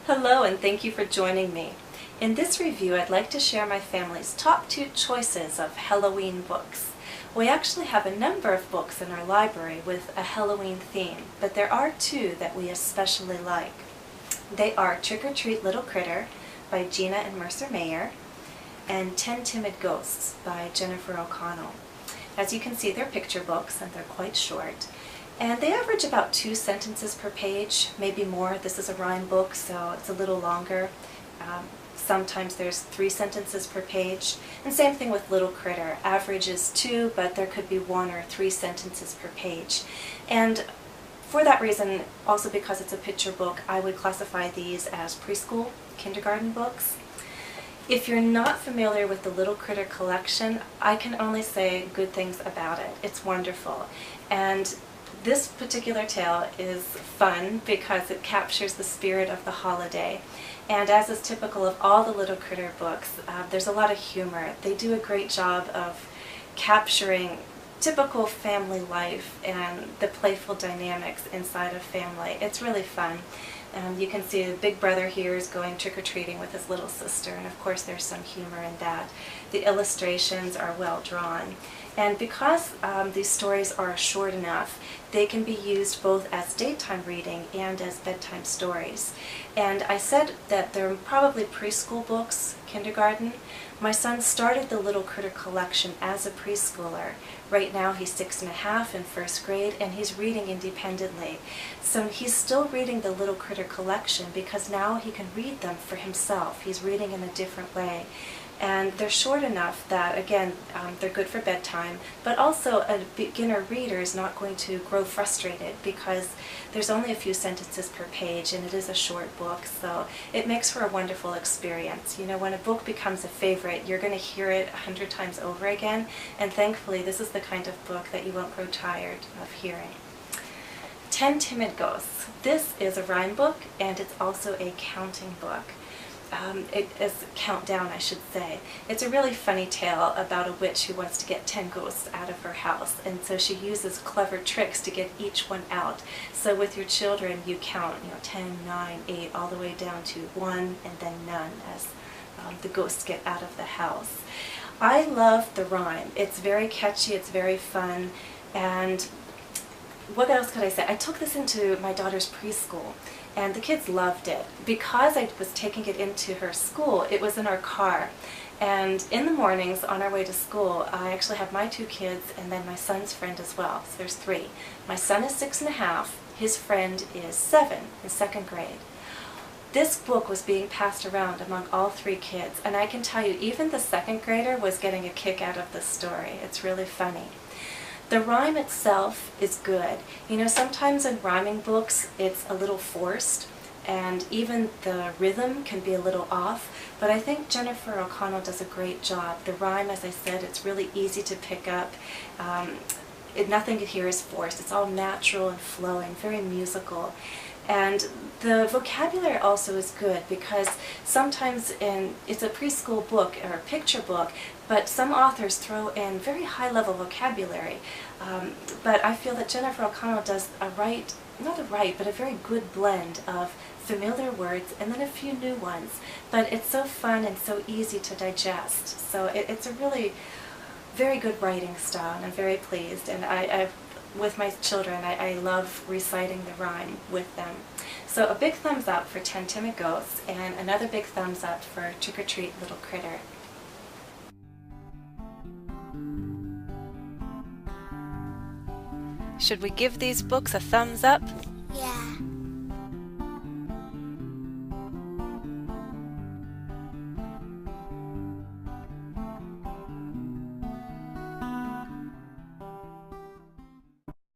Hello, and thank you for joining me. In this review, I'd like to share my family's top 2 choices of Halloween books. We actually have a number of books in our library with a Halloween theme, but there are 2 that we especially like. They are Trick or Treat Little Critter by Gina and Mercer Mayer and 10 Timid Ghosts by Jennifer O'Connell. As you can see, they're picture books and they're quite short. And they average about 2 sentences per page, maybe more. This is a rhyme book, so it's a little longer. Sometimes there's 3 sentences per page. And same thing with Little Critter. Average is 2, but there could be 1 or 3 sentences per page. And for that reason, also because it's a picture book, I would classify these as preschool, kindergarten books. If you're not familiar with the Little Critter collection, I can only say good things about it. It's wonderful. And this particular tale is fun because it captures the spirit of the holiday. And as is typical of all the Little Critter books, there's a lot of humor. They do a great job of capturing typical family life and the playful dynamics inside a family. It's really fun. You can see the big brother here is going trick-or-treating with his little sister, and of course there's some humor in that. The illustrations are well drawn. And because these stories are short enough, they can be used both as daytime reading and as bedtime stories. And I said that they're probably preschool books, kindergarten. My son started the Little Critter collection as a preschooler. Right now he's 6 and a half in first grade, and he's reading independently. So he's still reading the Little Critter collection because now he can read them for himself. He's reading in a different way. And they're short enough that, again, they're good for bedtime, but also a beginner reader is not going to grow frustrated because there's only a few sentences per page and it is a short book, so it makes for a wonderful experience. You know, when a book becomes a favorite, you're going to hear it 100 times over again, and thankfully this is the kind of book that you won't grow tired of hearing. 10 Timid Ghosts. This is a rhyme book and it's also a counting book. It is a countdown, I should say. It's a really funny tale about a witch who wants to get 10 ghosts out of her house, and so she uses clever tricks to get each one out. So with your children, you count, 10, 9, 8, all the way down to 1 and then none as the ghosts get out of the house. I love the rhyme. It's very catchy, it's very fun, and what else could I say? I took this into my daughter's preschool, and the kids loved it. Because I was taking it into her school, it was in our car. And in the mornings on our way to school, I actually have my 2 kids and then my son's friend as well. So there's 3. My son is 6 and a half, his friend is 7 in second grade. This book was being passed around among all 3 kids, and I can tell you, even the second grader was getting a kick out of the story. It's really funny. The rhyme itself is good. Sometimes in rhyming books it's a little forced, and even the rhythm can be a little off, but I think Jennifer O'Connell does a great job. The rhyme, as I said, it's really easy to pick up. Nothing here is forced. It's all natural and flowing, very musical. And the vocabulary also is good because sometimes it's a preschool book or a picture book, but some authors throw in very high-level vocabulary. But I feel that Jennifer O'Connell does a very good blend of familiar words and then a few new ones. But it's so fun and so easy to digest. So it's a really very good writing style, and I'm very pleased. And with my children, I love reciting the rhyme with them. So a big thumbs up for 10 Timid Ghosts, and another big thumbs up for Trick or Treat Little Critter. Should we give these books a thumbs up? Yeah.